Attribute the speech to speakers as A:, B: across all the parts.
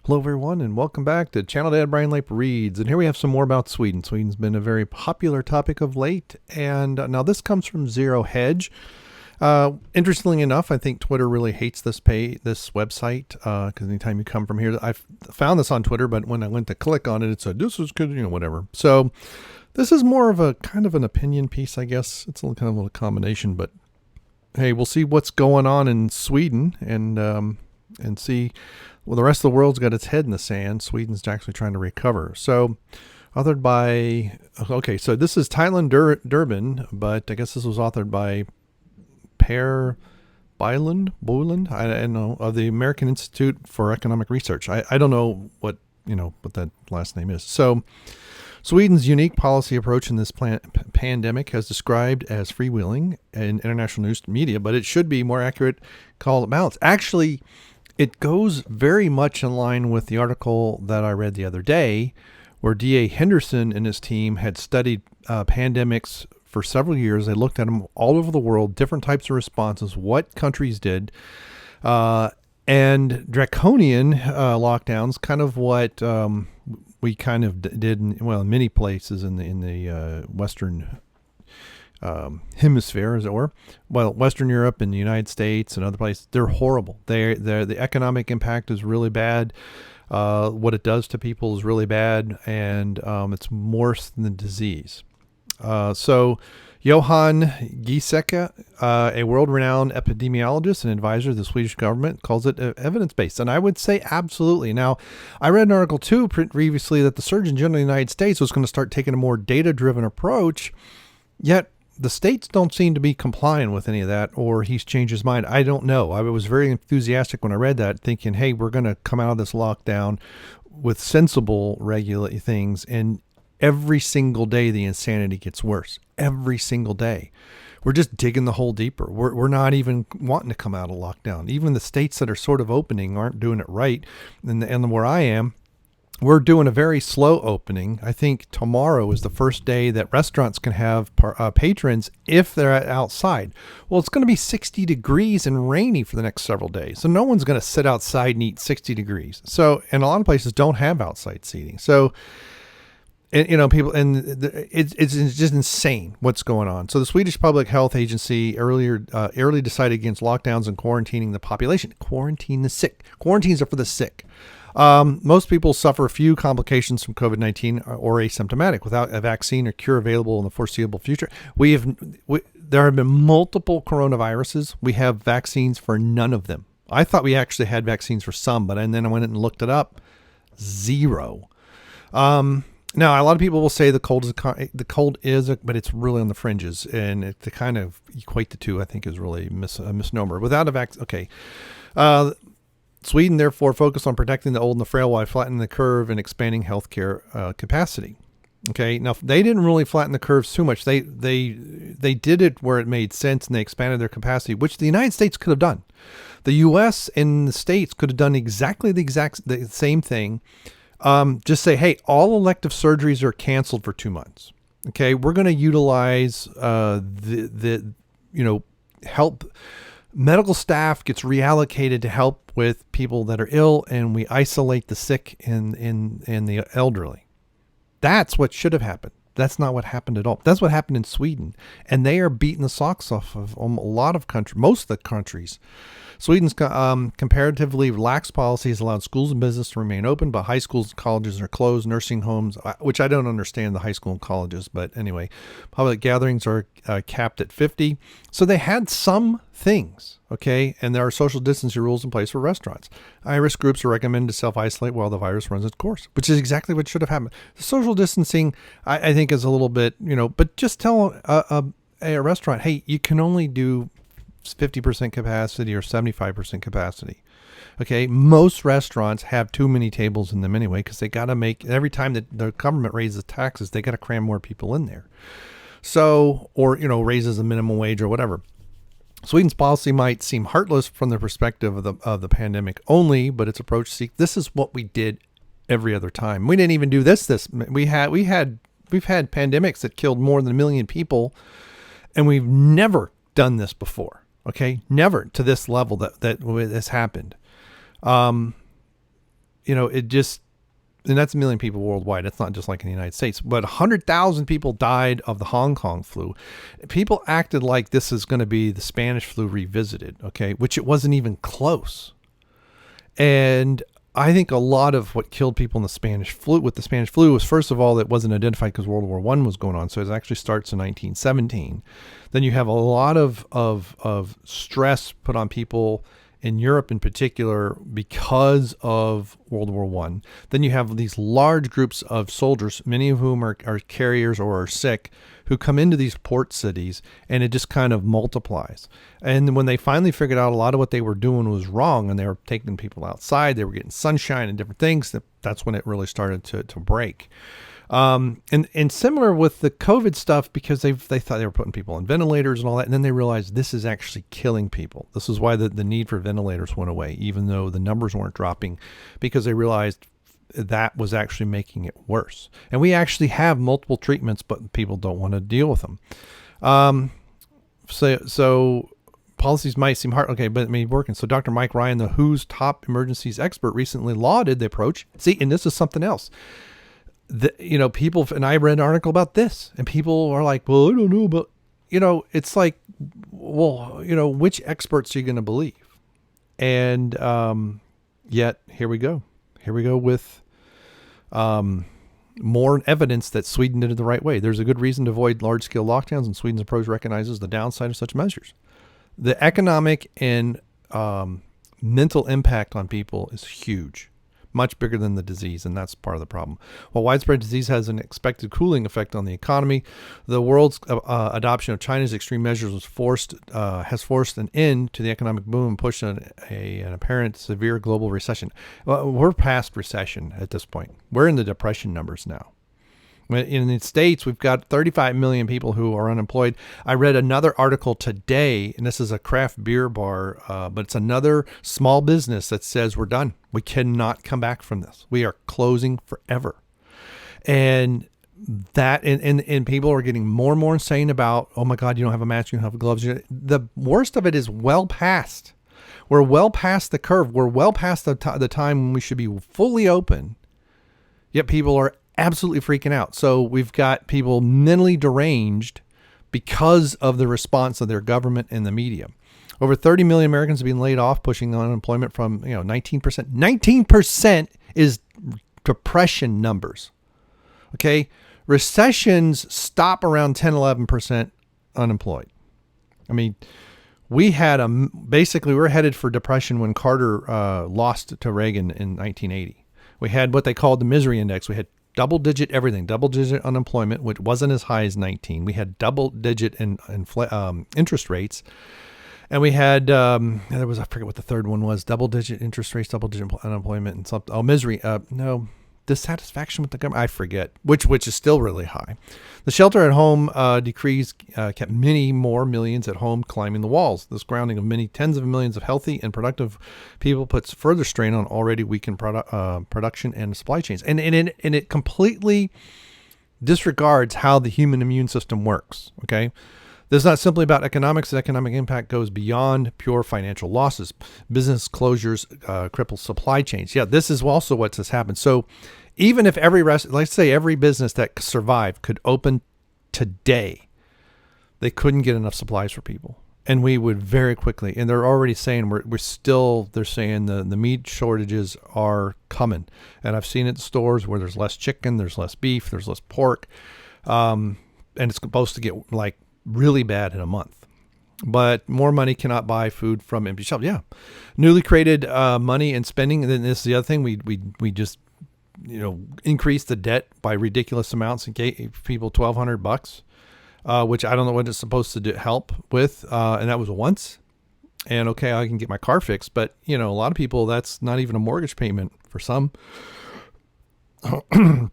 A: Hello, everyone, and welcome back to Channel Dad Bryon Lape Reads. And here we have some more about Sweden. Sweden's been a very popular topic of late. And now this comes from Zero Hedge. Interestingly enough, I think Twitter really hates this website because anytime you come from here, I found this on Twitter, but when I went to click on it, it said, this is good, whatever. So this is more of a kind of an opinion piece, I guess. It's a little kind of a little combination, but hey, we'll see what's going on in Sweden and see. Well, the rest of the world's got its head in the sand. Sweden's actually trying to recover. So, authored by, so this is Tyler Durden, but I guess this was authored by Per Bylund, I don't know, of the American Institute for Economic Research. I don't know what that last name is. So, Sweden's unique policy approach in this pandemic has described as freewheeling in international news media, but it should be more accurate called balanced. Actually, it goes very much in line with the article that I read the other day, where D.A. Henderson and his team had studied pandemics for several years. They looked at them all over the world, different types of responses, what countries did, and draconian lockdowns, kind of what we kind of did in many places in the Western hemisphere, as it were. Well, Western Europe and the United States and other places, they're horrible. The economic impact is really bad. What it does to people is really bad, and it's worse than the disease. So Johan Giesecke, a world-renowned epidemiologist and advisor to the Swedish government, calls it evidence-based. And I would say absolutely. Now, I read an article too previously that the Surgeon General of the United States was going to start taking a more data-driven approach, yet the states don't seem to be complying with any of that, or he's changed his mind. I don't know. I was very enthusiastic when I read that, thinking, hey, we're going to come out of this lockdown with sensible regular things. And every single day, the insanity gets worse. Every single day. We're just digging the hole deeper. We're not even wanting to come out of lockdown. Even the states that are sort of opening aren't doing it right. And where I am, we're doing a very slow opening. I think tomorrow is the first day that restaurants can have patrons if they're outside. Well, it's going to be 60 degrees and rainy for the next several days. So no one's going to sit outside and eat 60 degrees. So, and a lot of places don't have outside seating. So, people, and it's just insane what's going on. So the Swedish Public Health Agency early decided against lockdowns and quarantining the population. Quarantine the sick. Quarantines are for the sick. Most people suffer a few complications from COVID-19 or asymptomatic without a vaccine or cure available in the foreseeable future. There have been multiple coronaviruses. We have vaccines for none of them. I thought we actually had vaccines for some, and then I went and looked it up. Zero. Now, a lot of people will say the cold is, but it's really on the fringes, and to kind of equate the two, I think, is really a misnomer. Without a vaccine, okay. Sweden, therefore, focused on protecting the old and the frail while flattening the curve and expanding healthcare capacity. Okay, now they didn't really flatten the curves too much. They did it where it made sense, and they expanded their capacity, which the United States could have done. The U.S. and the states could have done exactly the same thing. Just say, hey, all elective surgeries are canceled for 2 months. Okay, we're going to utilize help. Medical staff gets reallocated to help with people that are ill, and we isolate the sick and the elderly. That's what should have happened. That's not what happened at all. That's what happened in Sweden, and they are beating the socks off of a lot of most of the countries. Sweden's comparatively lax policies allowed schools and business to remain open, but high schools and colleges are closed. Nursing homes, which I don't understand the high school and colleges, but anyway, public gatherings are capped at 50. So they had some things, okay? And there are social distancing rules in place for restaurants. High-risk groups are recommended to self-isolate while the virus runs its course, which is exactly what should have happened. The social distancing, I think, is a little bit, but just tell a restaurant, hey, you can only do 50% capacity or 75% capacity. Okay. Most restaurants have too many tables in them anyway, because they got to make, every time that the government raises taxes, they got to cram more people in there. So, or, raises the minimum wage or whatever. Sweden's policy might seem heartless from the perspective of the pandemic only, but its approach this is what we did every other time. We didn't even do this. We've had pandemics that killed more than 1 million people, and we've never done this before. Okay, never to this level that has happened. it just, and that's a million people worldwide. It's not just like in the United States, but 100,000 people died of the Hong Kong flu. People acted like this is going to be the Spanish flu revisited, okay, which it wasn't even close. And I think a lot of what killed people in the Spanish flu was, first of all, it wasn't identified because World War I was going on. So it actually starts in 1917. Then you have a lot of stress put on people in Europe in particular because of World War I. Then you have these large groups of soldiers, many of whom are carriers or are sick, who come into these port cities, and it just kind of multiplies. And when they finally figured out a lot of what they were doing was wrong, and they were taking people outside, they were getting sunshine and different things, that's when it really started to break. And similar with the COVID stuff, because they thought they were putting people on ventilators and all that. And then they realized this is actually killing people. This is why the need for ventilators went away, even though the numbers weren't dropping, because they realized that was actually making it worse. And we actually have multiple treatments, but people don't want to deal with them. So policies might seem hard. Okay, but it may be working. So Dr. Mike Ryan, the WHO's top emergencies expert, recently lauded the approach. See, and this is something else. People, and I read an article about this, and people are like, well, I don't know, but, it's like, well, which experts are you going to believe? And yet here we go with more evidence that Sweden did it the right way. There's a good reason to avoid large-scale lockdowns, and Sweden's approach recognizes the downside of such measures. The economic and mental impact on people is huge. Much bigger than the disease, and that's part of the problem. While widespread disease has an expected cooling effect on the economy, the world's adoption of China's extreme measures has forced an end to the economic boom and pushed an apparent severe global recession. Well, we're past recession at this point. We're in the depression numbers now. In the States, we've got 35 million people who are unemployed. I read another article today, and this is a craft beer bar, but it's another small business that says we're done. We cannot come back from this. We are closing forever. And that, and people are getting more and more insane about, oh my God, you don't have a mask, you don't have gloves. The worst of it is well past. We're well past the curve. We're well past the time when we should be fully open. Yet people are absolutely freaking out. So we've got people mentally deranged because of the response of their government and the media. Over 30 million Americans have been laid off, pushing unemployment from 19%. 19% is depression numbers. Okay, recessions stop around 10, 11% unemployed. I mean, we had basically we're headed for depression when Carter lost to Reagan in 1980. We had what they called the misery index. We had double-digit everything, double-digit unemployment, which wasn't as high as 19. We had double-digit interest rates, and we had I forget what the third one was. Double-digit interest rates, double-digit unemployment, and something. Oh, misery. Dissatisfaction with the government. I forget which is still really high. The shelter-at-home decrees kept many more millions at home climbing the walls. This grounding of many tens of millions of healthy and productive people puts further strain on already weakened production and supply chains. And it completely disregards how the human immune system works. Okay. This is not simply about economics. The economic impact goes beyond pure financial losses. Business closures cripple supply chains. Yeah, this is also what has happened. So even if let's say every business that survived could open today, they couldn't get enough supplies for people. And we would very quickly, and they're already saying they're saying the meat shortages are coming. And I've seen it in stores where there's less chicken, there's less beef, there's less pork. And it's supposed to get really bad in a month, but more money cannot buy food from empty shelves. Yeah. Newly created money and spending. And then this is the other thing. We just, increased the debt by ridiculous amounts and gave people $1,200, which I don't know what it's supposed to help with. And that was once. And okay, I can get my car fixed, but a lot of people, that's not even a mortgage payment for some. Depending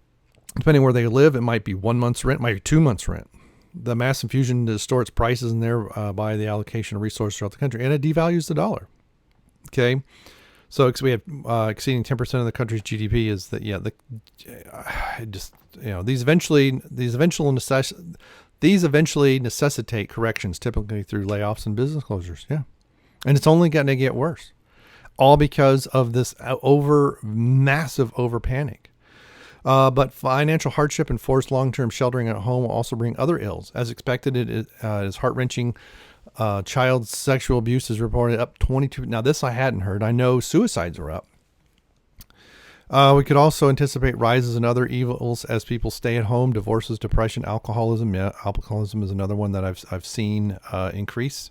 A: where they live, it might be 1 month's rent, might be 2 months rent. The mass infusion distorts prices and thereby the allocation of resources throughout the country, and it devalues the dollar. Okay, so we have exceeding 10% of the country's GDP is that. Yeah, these eventually necessitate corrections, typically through layoffs and business closures. Yeah, and it's only going to get worse. all because of this massive over panic. But financial hardship and forced long-term sheltering at home will also bring other ills. As expected, it is heart-wrenching. Child sexual abuse is reported up 22. Now, this I hadn't heard. I know suicides are up. We could also anticipate rises in other evils as people stay at home. Divorces, depression, alcoholism. Yeah, alcoholism is another one that I've seen increase.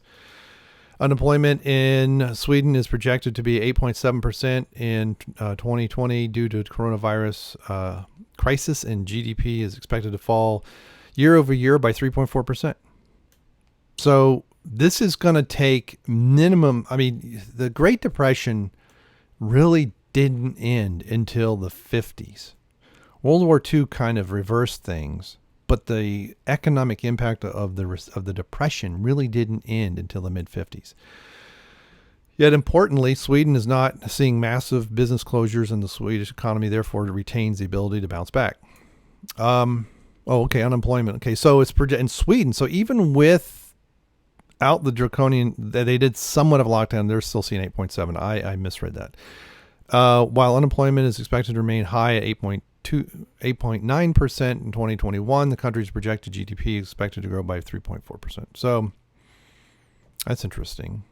A: Unemployment in Sweden is projected to be 8.7% in 2020 due to coronavirus crisis, and GDP is expected to fall year over year by 3.4%. So this is going to take minimum. I mean, the Great Depression really didn't end until the 50s. World War II kind of reversed things, but the economic impact of the Depression really didn't end until the mid-50s. Yet importantly, Sweden is not seeing massive business closures, and the Swedish economy therefore retains the ability to bounce back. Unemployment. Okay, so it's in Sweden. So even without the draconian, they did somewhat of a lockdown, they're still seeing 8.7. I misread that. While unemployment is expected to remain high at 8.9% in 2021, the country's projected GDP is expected to grow by 3.4%. So that's interesting.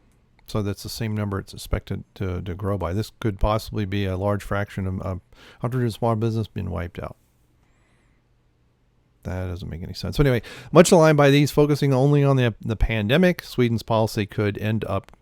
A: So that's the same number it's expected to grow by. This could possibly be a large fraction of hundreds of small business being wiped out. That doesn't make any sense. So anyway, much aligned by these, focusing only on the pandemic, Sweden's policy could end up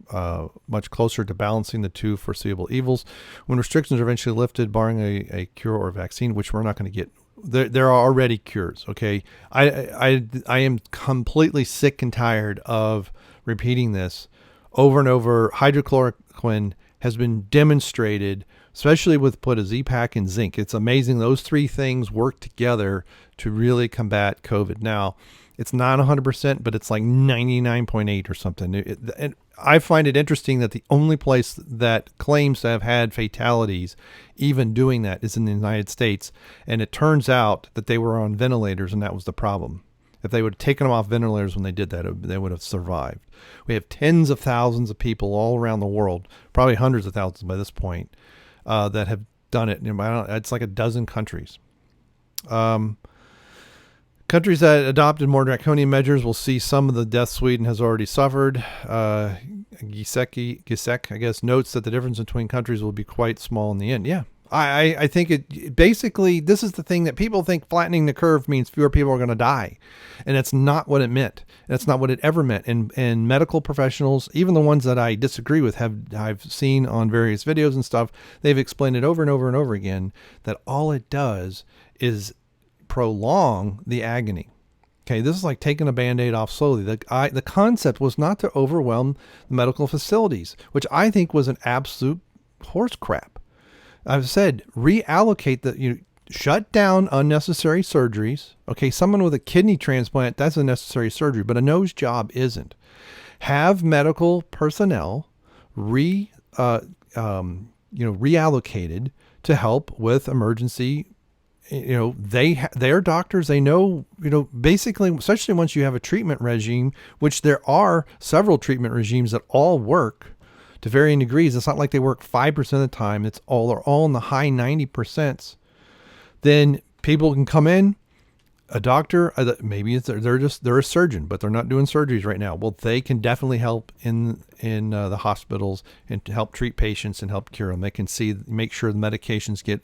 A: much closer to balancing the two foreseeable evils when restrictions are eventually lifted, barring a cure or vaccine, which we're not going to get. There are already cures. Okay, I am completely sick and tired of repeating this over and over. Hydrochloroquine has been demonstrated, especially with put a Z-Pak and zinc. It's amazing those three things work together to really combat COVID. Now, it's not 100%, but it's like 99.8 or something. And I find it interesting that the only place that claims to have had fatalities, even doing that, is in the United States. And it turns out that they were on ventilators, and that was the problem. If they would have taken them off ventilators when they did that, they would have survived. We have tens of thousands of people all around the world, probably hundreds of thousands by this point, that have done it. It's like a dozen countries. Countries that adopted more draconian measures will see some of the deaths Sweden has already suffered. Giesecke, I guess, notes that the difference between countries will be quite small in the end. Yeah, I think it basically, this is the thing that people think flattening the curve means fewer people are going to die. And it's not what it meant. That's not what it ever meant. And medical professionals, even the ones that I disagree with, I've seen on various videos and stuff, they've explained it over and over and over again that all it does is prolong the agony. Okay, this is like taking a Band-Aid off slowly. The concept was not to overwhelm the medical facilities, which I think was an absolute horse crap. I've said reallocate shut down unnecessary surgeries. Okay, someone with a kidney transplant, that's a necessary surgery, but a nose job isn't. Have medical personnel reallocated to help with emergency. They're doctors. They know, basically, especially once you have a treatment regime, which there are several treatment regimes that all work to varying degrees. It's not like they work 5% of the time. They're all in the high 90%. Then people can come in, a doctor, maybe they're a surgeon, but they're not doing surgeries right now. Well, they can definitely help in the hospitals and to help treat patients and help cure them. They can make sure the medications get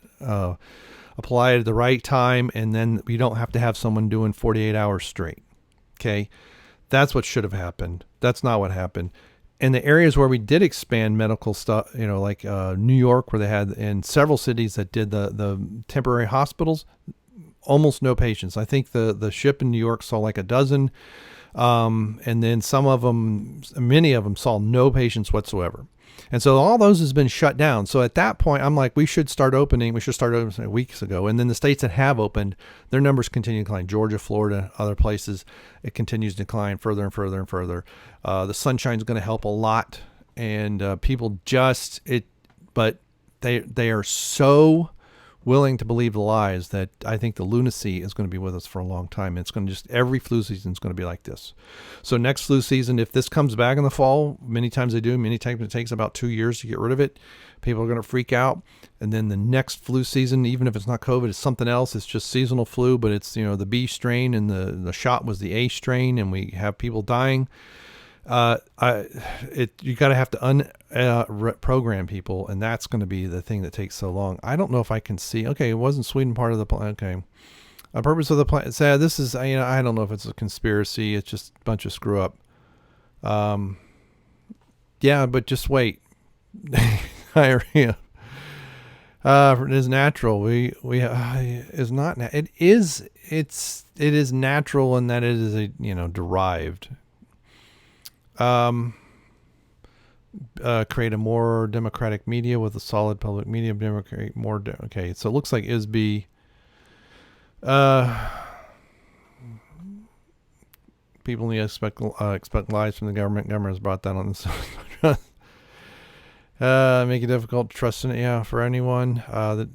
A: applied at the right time, and then you don't have to have someone doing 48 hours straight. Okay, that's what should have happened. That's not what happened. In the areas where we did expand medical stuff, like New York, where they had in several cities that did the temporary hospitals, almost no patients. I think the ship in New York saw like a dozen, and then many of them saw no patients whatsoever. And so all those has been shut down. So at that point, I'm like, we should start opening weeks ago. And then the states that have opened, their numbers continue to decline. Georgia, Florida, other places, it continues to decline further and further and further. The sunshine is going to help a lot. And people but they are so willing to believe the lies that I think the lunacy is going to be with us for a long time. It's going to just, every flu season is going to be like this. So next flu season, if this comes back in the fall, many times they do, many times it takes about 2 years to get rid of it. People are going to freak out. And then the next flu season, even if it's not COVID, it's something else. It's just seasonal flu, but it's, the B strain, and the shot was the A strain, and we have people dying. You gotta have to program people, and that's going to be the thing that takes so long. I don't know if I can see. Okay, it wasn't Sweden part of the plan. Okay, a purpose of the plan. So this is, I don't know if it's a conspiracy. It's just a bunch of screw up. Yeah, but just wait. Diarrhea. It is natural. Is not. It is. It is natural in that it is derived. Create a more democratic media with a solid public media. Okay, so it looks like ISB. People need to expect lies from the government. Government has brought that on. Make it difficult to trust in it. Yeah, for anyone. That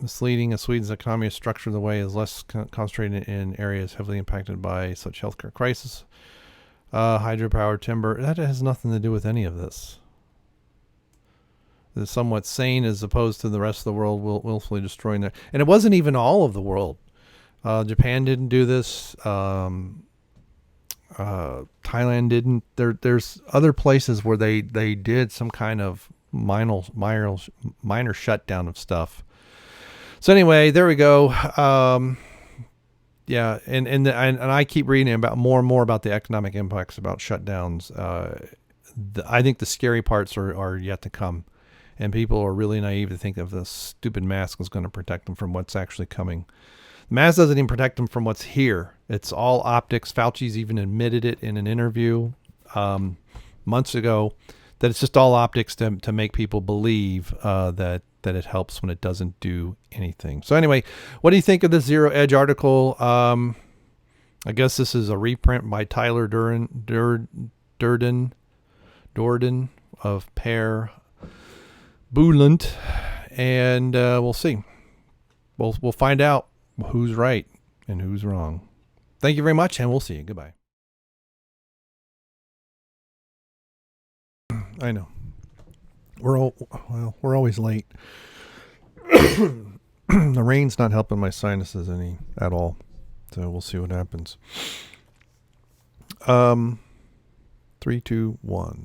A: misleading. Sweden's economy is structured the way is less concentrated in areas heavily impacted by such healthcare crisis. Hydropower, timber, that has nothing to do with any of this. It's somewhat sane as opposed to the rest of the world willfully destroying their. And it wasn't even all of the world. Japan didn't do this. Thailand didn't. There's other places where they did some kind of minor shutdown of stuff. So anyway, there we go. Yeah, and I keep reading about more and more about the economic impacts about shutdowns. I think the scary parts are yet to come, and people are really naive to think of the stupid mask is going to protect them from what's actually coming. The mask doesn't even protect them from what's here. It's all optics. Fauci's even admitted it in an interview months ago that it's just all optics to make people believe that it helps when it doesn't do anything. So anyway, what do you think of this Zero Hedge article? I guess this is a reprint by Tyler Durden of Per Bylund, and we'll see. We'll find out who's right and who's wrong. Thank you very much, and we'll see you. Goodbye. I know. We're always late. The rain's not helping my sinuses any at all. So we'll see what happens. 3, 2, 1.